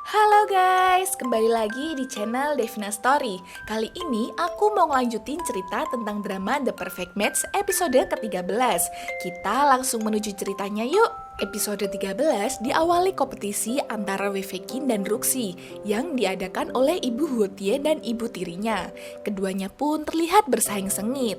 Halo guys, kembali lagi di channel Devina Story. Kali ini aku mau ngelanjutin cerita tentang drama The Perfect Match episode ke-13. Kita langsung menuju ceritanya yuk. Episode 13 diawali kompetisi antara Wefekin dan Ruxi yang diadakan oleh Ibu Huotie dan ibu tirinya. Keduanya pun terlihat bersaing sengit.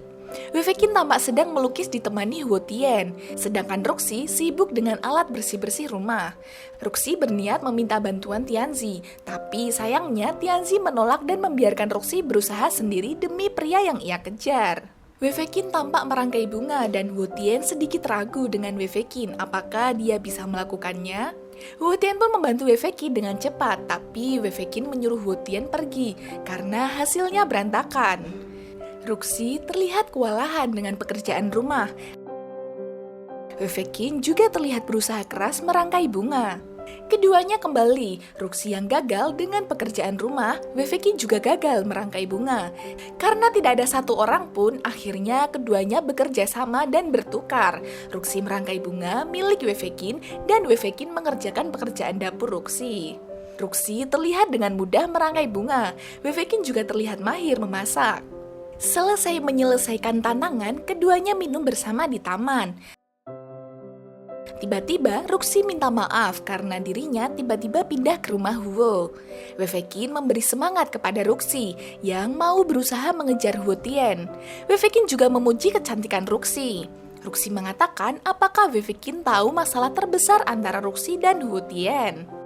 Wefekin tampak sedang melukis ditemani Huotien, sedangkan Ruxi sibuk dengan alat bersih-bersih rumah. Ruxi berniat meminta bantuan Tianzi, tapi sayangnya Tianzi menolak dan membiarkan Ruxi berusaha sendiri demi pria yang ia kejar. Wefekin tampak merangkai bunga dan Huotien sedikit ragu dengan Wefekin apakah dia bisa melakukannya. Huotien pun membantu Wefekin dengan cepat, tapi Wefekin menyuruh Huotien pergi karena hasilnya berantakan. Ruxi terlihat kewalahan dengan pekerjaan rumah. Wefekin juga terlihat berusaha keras merangkai bunga. Keduanya kembali, Ruxi yang gagal dengan pekerjaan rumah, Wefekin juga gagal merangkai bunga. Karena tidak ada satu orang pun, akhirnya keduanya bekerja sama dan bertukar. Ruxi merangkai bunga milik Wefekin dan Wefekin mengerjakan pekerjaan dapur Ruxi. Ruxi terlihat dengan mudah merangkai bunga, Wefekin juga terlihat mahir memasak. Selesai menyelesaikan tantangan, keduanya minum bersama di taman. Tiba-tiba, Ruxi minta maaf karena dirinya tiba-tiba pindah ke rumah Huo. Wefekin memberi semangat kepada Ruxi yang mau berusaha mengejar Huotien. Wefekin juga memuji kecantikan Ruxi. Ruxi mengatakan apakah Wefekin tahu masalah terbesar antara Ruxi dan Huotien.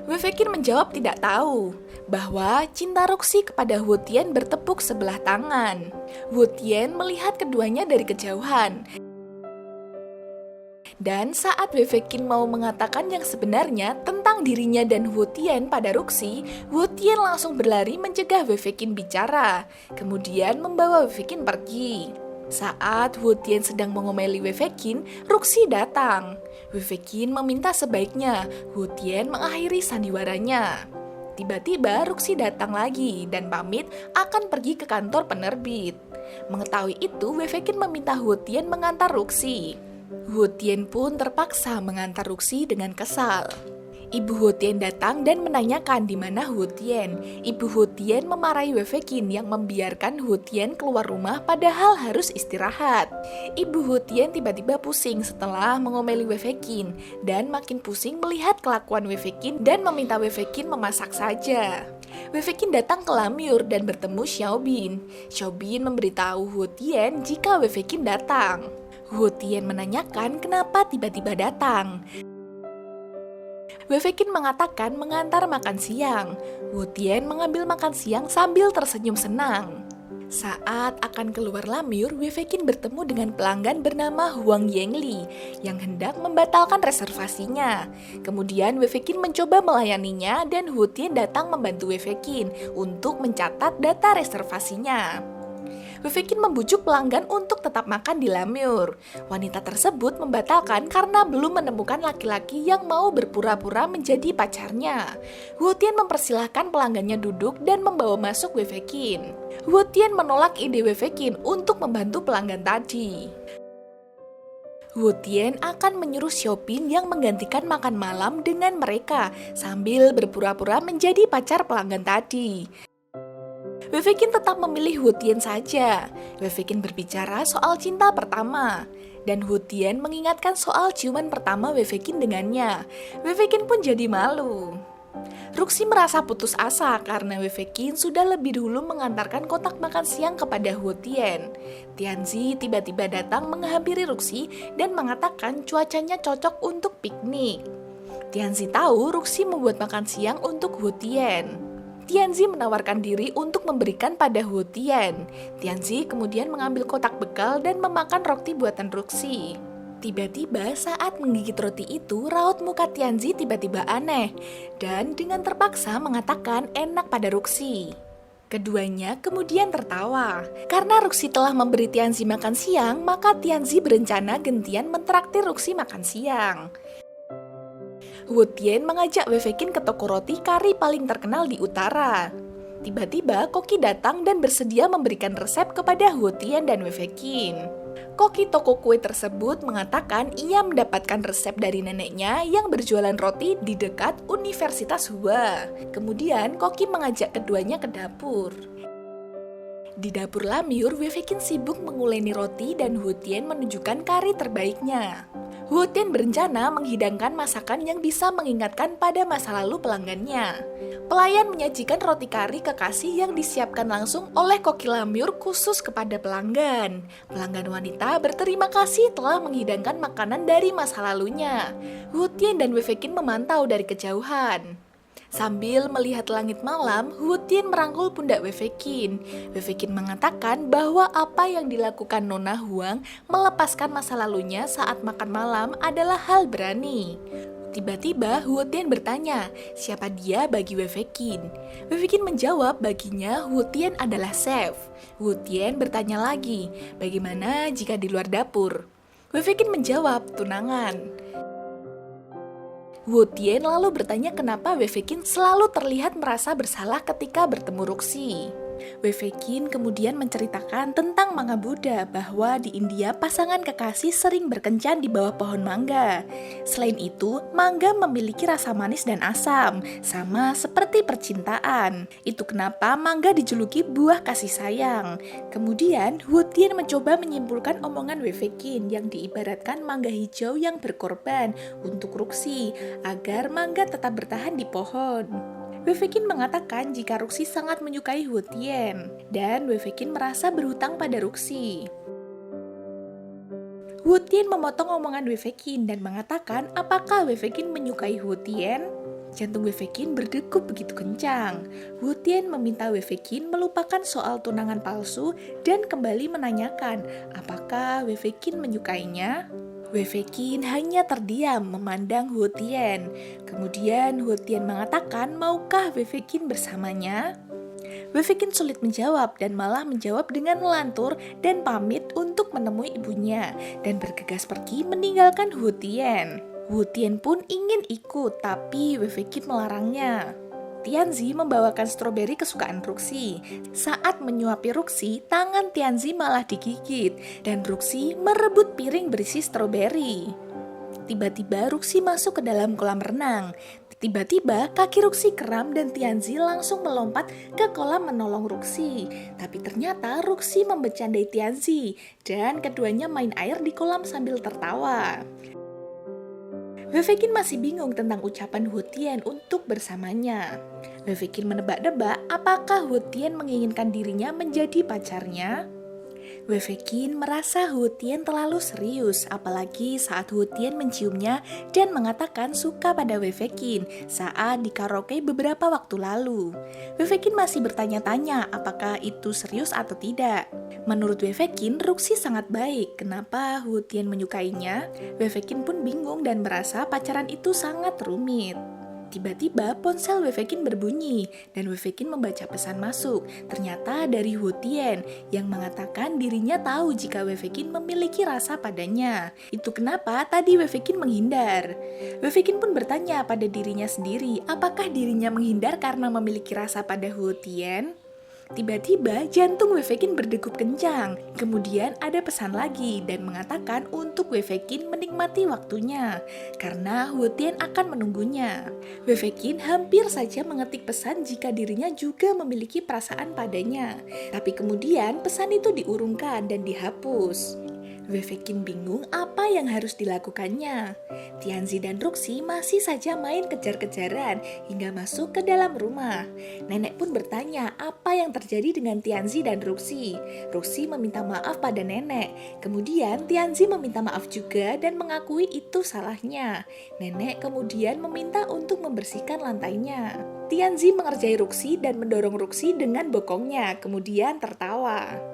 Wefekin menjawab tidak tahu, bahwa cinta Ruxi kepada Huotien bertepuk sebelah tangan. Huotien melihat keduanya dari kejauhan. Dan saat Wefekin mau mengatakan yang sebenarnya tentang dirinya dan Huotien pada Ruxi, Huotien langsung berlari mencegah Wefekin bicara, kemudian membawa Wefekin pergi. Saat Huotien sedang mengomeli Wefekin, Ruxi datang. Wefekin meminta sebaiknya Huotien mengakhiri sandiwaranya. Tiba-tiba Ruxi datang lagi dan pamit akan pergi ke kantor penerbit. Mengetahui itu, Wefekin meminta Huotien mengantar Ruxi. Huotien pun terpaksa mengantar Ruxi dengan kesal. Ibu Huotien datang dan menanyakan di mana Huotien. Ibu Huotien memarahi Wefekin yang membiarkan Huotien keluar rumah padahal harus istirahat. Ibu Huotien tiba-tiba pusing setelah mengomeli Wefekin dan makin pusing melihat kelakuan Wefekin dan meminta Wefekin memasak saja. Wefekin datang ke Lamur dan bertemu Xiaobin. Xiaobin memberitahu Huotien jika Wefekin datang. Huotien menanyakan kenapa tiba-tiba datang. Wefekin mengatakan mengantar makan siang. Huotien mengambil makan siang sambil tersenyum senang. Saat akan keluar Lamur, Wefekin bertemu dengan pelanggan bernama Huang Yengli yang hendak membatalkan reservasinya. Kemudian Wefekin mencoba melayaninya dan Huotien datang membantu Wefekin untuk mencatat data reservasinya. Wefekin membujuk pelanggan untuk tetap makan di Lamur. Wanita tersebut membatalkan karena belum menemukan laki-laki yang mau berpura-pura menjadi pacarnya. Huotien mempersilahkan pelanggannya duduk dan membawa masuk Wefekin. Huotien menolak ide Wefekin untuk membantu pelanggan tadi. Huotien akan menyuruh Xiaobin yang menggantikan makan malam dengan mereka sambil berpura-pura menjadi pacar pelanggan tadi. Wefekin tetap memilih Huotien saja. Wefekin berbicara soal cinta pertama. Dan Huotien mengingatkan soal ciuman pertama Wefekin dengannya. Wefekin pun jadi malu. Ruxi merasa putus asa karena Wefekin sudah lebih dulu mengantarkan kotak makan siang kepada Huotien. Tianzi tiba-tiba datang menghampiri Ruxi dan mengatakan cuacanya cocok untuk piknik. Tianzi tahu Ruxi membuat makan siang untuk Huotien. Tianzi menawarkan diri untuk memberikan pada Huotien. Tianzi kemudian mengambil kotak bekal dan memakan roti buatan Ruxi. Tiba-tiba saat menggigit roti itu, raut muka Tianzi tiba-tiba aneh dan dengan terpaksa mengatakan enak pada Ruxi. Keduanya kemudian tertawa. Karena Ruxi telah memberi Tianzi makan siang, maka Tianzi berencana gantian mentraktir Ruxi makan siang. Huotien mengajak Wefekin ke toko roti kari paling terkenal di utara. Tiba-tiba Koki datang dan bersedia memberikan resep kepada Huotien dan Wefekin. Koki toko kue tersebut mengatakan ia mendapatkan resep dari neneknya yang berjualan roti di dekat Universitas Hua. Kemudian Koki mengajak keduanya ke dapur. Di dapur Lamyur, Wei Fei Qin sibuk menguleni roti dan Hu Tian menunjukkan kari terbaiknya. Hu Tian berencana menghidangkan masakan yang bisa mengingatkan pada masa lalu pelanggannya. Pelayan menyajikan roti kari kekasih yang disiapkan langsung oleh Koki Lamyur khusus kepada pelanggan. Pelanggan wanita berterima kasih telah menghidangkan makanan dari masa lalunya. Hu Tian dan Wei Fei Qin memantau dari kejauhan. Sambil melihat langit malam, Hu Tian merangkul pundak Wei Fei Qin. Wei Fei Qin mengatakan bahwa apa yang dilakukan Nona Huang melepaskan masa lalunya saat makan malam adalah hal berani. Tiba-tiba Hu Tian bertanya, siapa dia bagi Wei Fei Qin? Wei Fei Qin menjawab baginya Hu Tian adalah chef. Hu Tian bertanya lagi, bagaimana jika di luar dapur? Wei Fei Qin menjawab, tunangan. Hu Tian lalu bertanya kenapa Wei Fei Qin selalu terlihat merasa bersalah ketika bertemu Ruxi. Wei Fei Qin kemudian menceritakan tentang mangga Buddha bahwa di India pasangan kekasih sering berkencan di bawah pohon mangga. Selain itu, mangga memiliki rasa manis dan asam, sama seperti percintaan. Itu kenapa mangga dijuluki buah kasih sayang. Kemudian, Hu Tian mencoba menyimpulkan omongan Wei Fei Qin yang diibaratkan mangga hijau yang berkorban untuk Ruxi agar mangga tetap bertahan di pohon. Wei Fei Qin mengatakan jika Ruxi sangat menyukai Hu Tian, dan Wei Fei Qin merasa berhutang pada Ruxi. Hu Tian memotong omongan Wei Fei Qin dan mengatakan apakah Wei Fei Qin menyukai Hu Tian? Jantung Wei Fei Qin berdegup begitu kencang. Hu Tian meminta Wei Fei Qin melupakan soal tunangan palsu dan kembali menanyakan apakah Wei Fei Qin menyukainya. Wei Fei Qin hanya terdiam memandang Hu Tian. Kemudian Hu Tian mengatakan, maukah Wei Fei Qin bersamanya? Wei Fei Qin sulit menjawab dan malah menjawab dengan melantur dan pamit untuk menemui ibunya dan bergegas pergi meninggalkan Hu Tian. Hu Tian pun ingin ikut, tapi Wei Fei Qin melarangnya. Tianzi membawakan stroberi kesukaan Ruxi. Saat menyuapi Ruxi, tangan Tianzi malah digigit dan Ruxi merebut piring berisi stroberi. Tiba-tiba Ruxi masuk ke dalam kolam renang. Tiba-tiba kaki Ruxi kram dan Tianzi langsung melompat ke kolam menolong Ruxi. Tapi ternyata Ruxi membecandai Tianzi dan keduanya main air di kolam sambil tertawa. Wei Fei Qin masih bingung tentang ucapan Hu Tian untuk bersamanya. Wei Fei Qin menebak-nebak apakah Hu Tian menginginkan dirinya menjadi pacarnya. Wei Fei Qin merasa Hu Tian terlalu serius, apalagi saat Hu Tian menciumnya dan mengatakan suka pada Wei Fei Qin saat di karaoke beberapa waktu lalu. Wei Fei Qin masih bertanya-tanya apakah itu serius atau tidak. Menurut Wei Fei Qin, Ruxi sangat baik. Kenapa Hu Tian menyukainya? Wei Fei Qin pun bingung dan merasa pacaran itu sangat rumit. Tiba-tiba ponsel Wei Fei Qin berbunyi dan Wei Fei Qin membaca pesan masuk. Ternyata dari Hu Tian yang mengatakan dirinya tahu jika Wei Fei Qin memiliki rasa padanya. Itu kenapa tadi Wei Fei Qin menghindar. Wei Fei Qin pun bertanya pada dirinya sendiri, apakah dirinya menghindar karena memiliki rasa pada Hu Tian? Tiba-tiba jantung Wei Fei Qin berdegup kencang. Kemudian ada pesan lagi dan mengatakan untuk Wei Fei Qin menikmati waktunya karena Hu Tian akan menunggunya. Wei Fei Qin hampir saja mengetik pesan jika dirinya juga memiliki perasaan padanya. Tapi kemudian pesan itu diurungkan dan dihapus. Wei Fei Qin bingung apa yang harus dilakukannya. Tianzi dan Ruxi masih saja main kejar-kejaran hingga masuk ke dalam rumah. Nenek pun bertanya apa yang terjadi dengan Tianzi dan Ruxi. Ruxi meminta maaf pada nenek. Kemudian Tianzi meminta maaf juga dan mengakui itu salahnya. Nenek kemudian meminta untuk membersihkan lantainya. Tianzi mengerjai Ruxi dan mendorong Ruxi dengan bokongnya, kemudian tertawa.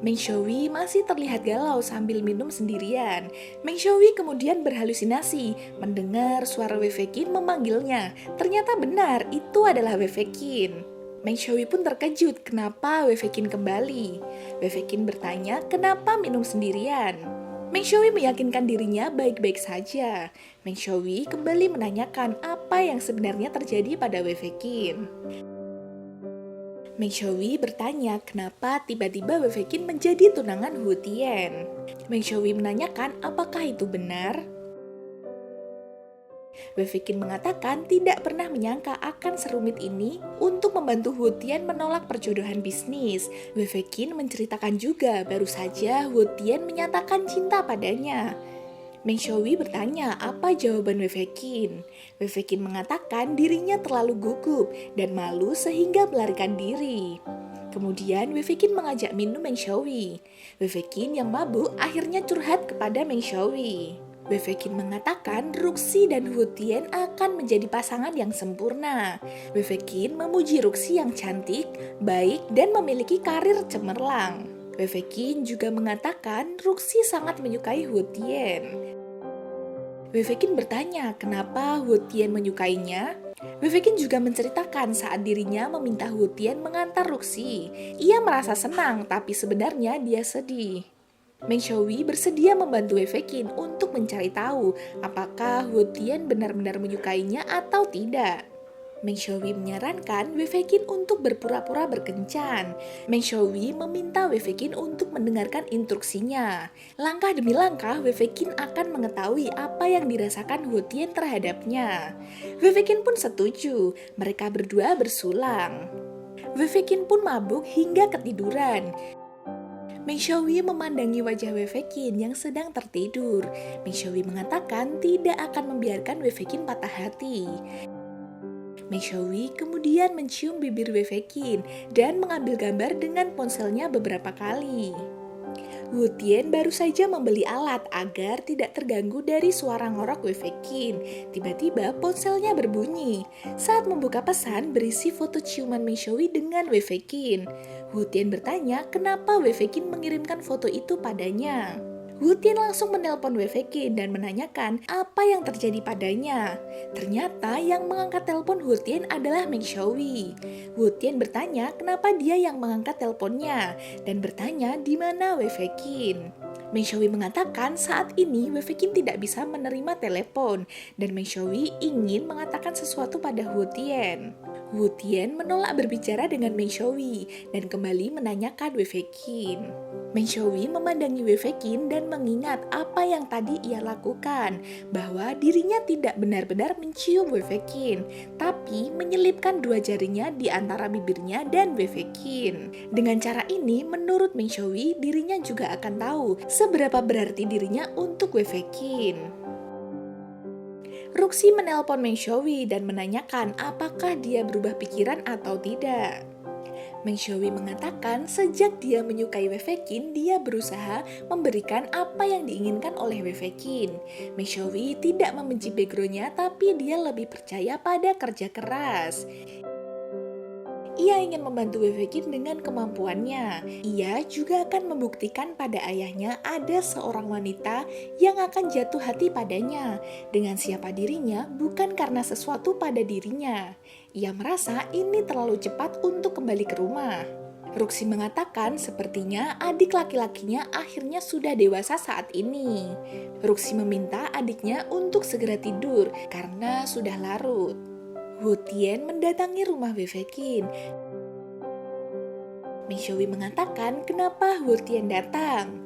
Meng Xiaoyi masih terlihat galau sambil minum sendirian. Meng Xiaoyi kemudian berhalusinasi mendengar suara Wei Fei Qin memanggilnya. Ternyata benar, itu adalah Wei Fei Qin. Meng Xiaoyi pun terkejut kenapa Wei Fei Qin kembali. Wei Fei Qin bertanya kenapa minum sendirian. Meng Xiaoyi meyakinkan dirinya baik-baik saja. Meng Xiaoyi kembali menanyakan apa yang sebenarnya terjadi pada Wei Fei Qin. Meng Xiaohui bertanya kenapa tiba-tiba Wei Fei Qin menjadi tunangan Hu Tian. Meng Xiaohui menanyakan apakah itu benar. Wei Fei Qin mengatakan tidak pernah menyangka akan serumit ini untuk membantu Hu Tian menolak perjodohan bisnis. Wei Fei Qin menceritakan juga baru saja Hu Tian menyatakan cinta padanya. Meng Xiaohui bertanya apa jawaban Wei Fei Qin. Wei Fei Qin mengatakan dirinya terlalu gugup dan malu sehingga melarikan diri. Kemudian Wei Fei Qin mengajak minum Meng Xiaohui. Wei Fei Qin yang mabuk akhirnya curhat kepada Meng Xiaohui. Wei Fei Qin mengatakan Ruxi dan Hu Tian akan menjadi pasangan yang sempurna. Wei Fei Qin memuji Ruxi yang cantik, baik, dan memiliki karir cemerlang. Wei Fei Qin juga mengatakan Ruxi sangat menyukai Hu Tian. Wei Fei Qin bertanya kenapa Hu Tian menyukainya. Wei Fei Qin juga menceritakan saat dirinya meminta Hu Tian mengantar Ruxi. Ia merasa senang tapi sebenarnya dia sedih. Meng Xiaohui bersedia membantu Wei Fei Qin untuk mencari tahu apakah Hu Tian benar-benar menyukainya atau tidak. Meng Xiaohui menyarankan Wei Fei Qin untuk berpura-pura berkencan. Meng Xiaohui meminta Wei Fei Qin untuk mendengarkan instruksinya. Langkah demi langkah Wei Fei Qin akan mengetahui apa yang dirasakan Hu Tian terhadapnya. Wei Fei Qin pun setuju, mereka berdua bersulang. Wei Fei Qin pun mabuk hingga ketiduran. Meng Xiaohui memandangi wajah Wei Fei Qin yang sedang tertidur. Meng Xiaohui mengatakan tidak akan membiarkan Wei Fei Qin patah hati. Meng Xiaohui kemudian mencium bibir Wei Fei Qin dan mengambil gambar dengan ponselnya beberapa kali. Hu Tian baru saja membeli alat agar tidak terganggu dari suara ngorok Wei Fei Qin. Tiba-tiba ponselnya berbunyi. Saat membuka pesan berisi foto ciuman Meng Xiaohui dengan Wei Fei Qin. Hu Tian bertanya kenapa Wei Fei Qin mengirimkan foto itu padanya. Hu Tian langsung menelpon Wei Fei Qin dan menanyakan apa yang terjadi padanya. Ternyata yang mengangkat telepon Hu Tian adalah Meng Xiaohui. Hu Tian bertanya kenapa dia yang mengangkat teleponnya dan bertanya di mana Wei Fei Qin. Meng Xiaohui mengatakan saat ini Wei Fei Qin tidak bisa menerima telepon dan Meng Xiaohui ingin mengatakan sesuatu pada Hu Tian. Hu Tian menolak berbicara dengan Meng Xiaohui dan kembali menanyakan Wei Fei Qin. Meng Xiaohui memandangi Wei Fei Qin dan mengingat apa yang tadi ia lakukan, bahwa dirinya tidak benar-benar mencium Wei Fei Qin, tapi menyelipkan dua jarinya di antara bibirnya dan Wei Fei Qin. Dengan cara ini, menurut Meng Xiaohui, dirinya juga akan tahu seberapa berarti dirinya untuk Wei Fei Qin. Ruxi menelpon Meng Xiaohui dan menanyakan apakah dia berubah pikiran atau tidak. Meng Xiaohui mengatakan sejak dia menyukai Wei Fei Qin, dia berusaha memberikan apa yang diinginkan oleh Wei Fei Qin. Meng Xiaohui tidak membenci backgroundnya, tapi dia lebih percaya pada kerja keras. Ia ingin membantu Wei Fei Qin dengan kemampuannya. Ia juga akan membuktikan pada ayahnya ada seorang wanita yang akan jatuh hati padanya dengan siapa dirinya, bukan karena sesuatu pada dirinya. Ia merasa ini terlalu cepat untuk kembali ke rumah. Ruxi mengatakan sepertinya adik laki-lakinya akhirnya sudah dewasa saat ini. Ruxi meminta adiknya untuk segera tidur karena sudah larut. Hu Tian mendatangi rumah Wei Fei Qin. Meng Xiaohui mengatakan kenapa Hu Tian datang.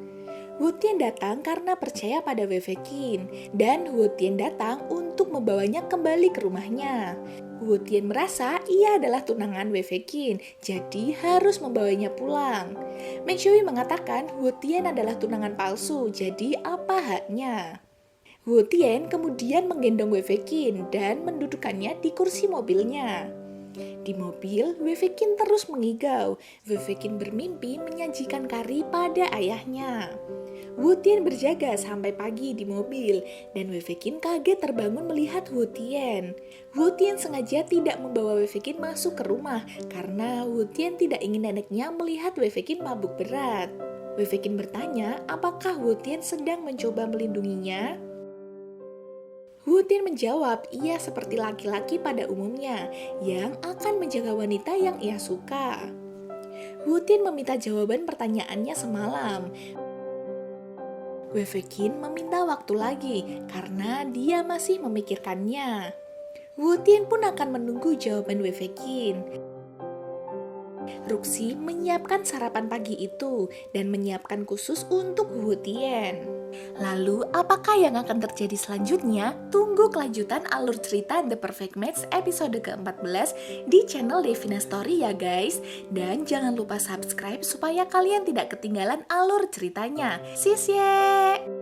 Hu Tian datang karena percaya pada Wei Fei Qin, dan Hu Tian datang untuk membawanya kembali ke rumahnya. Hu Tian merasa ia adalah tunangan Wei Fei Qin, jadi harus membawanya pulang. Meng Xiaohui mengatakan Hu Tian adalah tunangan palsu, jadi apa haknya? Hu Tian kemudian menggendong Wei Fei Qin dan mendudukkannya di kursi mobilnya. Di mobil, Wei Fei Qin terus mengigau. Wei Fei Qin bermimpi menyajikan kari pada ayahnya. Hu Tian berjaga sampai pagi di mobil, dan Wei Fei Qin kaget terbangun melihat Hu Tian. Hu Tian sengaja tidak membawa Wei Fei Qin masuk ke rumah, karena Hu Tian tidak ingin neneknya melihat Wei Fei Qin mabuk berat. Wei Fei Qin bertanya apakah Hu Tian sedang mencoba melindunginya. Hu Tian menjawab, ia seperti laki-laki pada umumnya yang akan menjaga wanita yang ia suka. Hu Tian meminta jawaban pertanyaannya semalam. Wei Fei Qin meminta waktu lagi karena dia masih memikirkannya. Hu Tian pun akan menunggu jawaban Wei Fei Qin. Ruxi menyiapkan sarapan pagi itu dan menyiapkan khusus untuk Hutien. Lalu, apakah yang akan terjadi selanjutnya? Tunggu kelanjutan alur cerita The Perfect Match episode ke-14 di channel Devina Story ya guys. Dan jangan lupa subscribe supaya kalian tidak ketinggalan alur ceritanya. Sisye!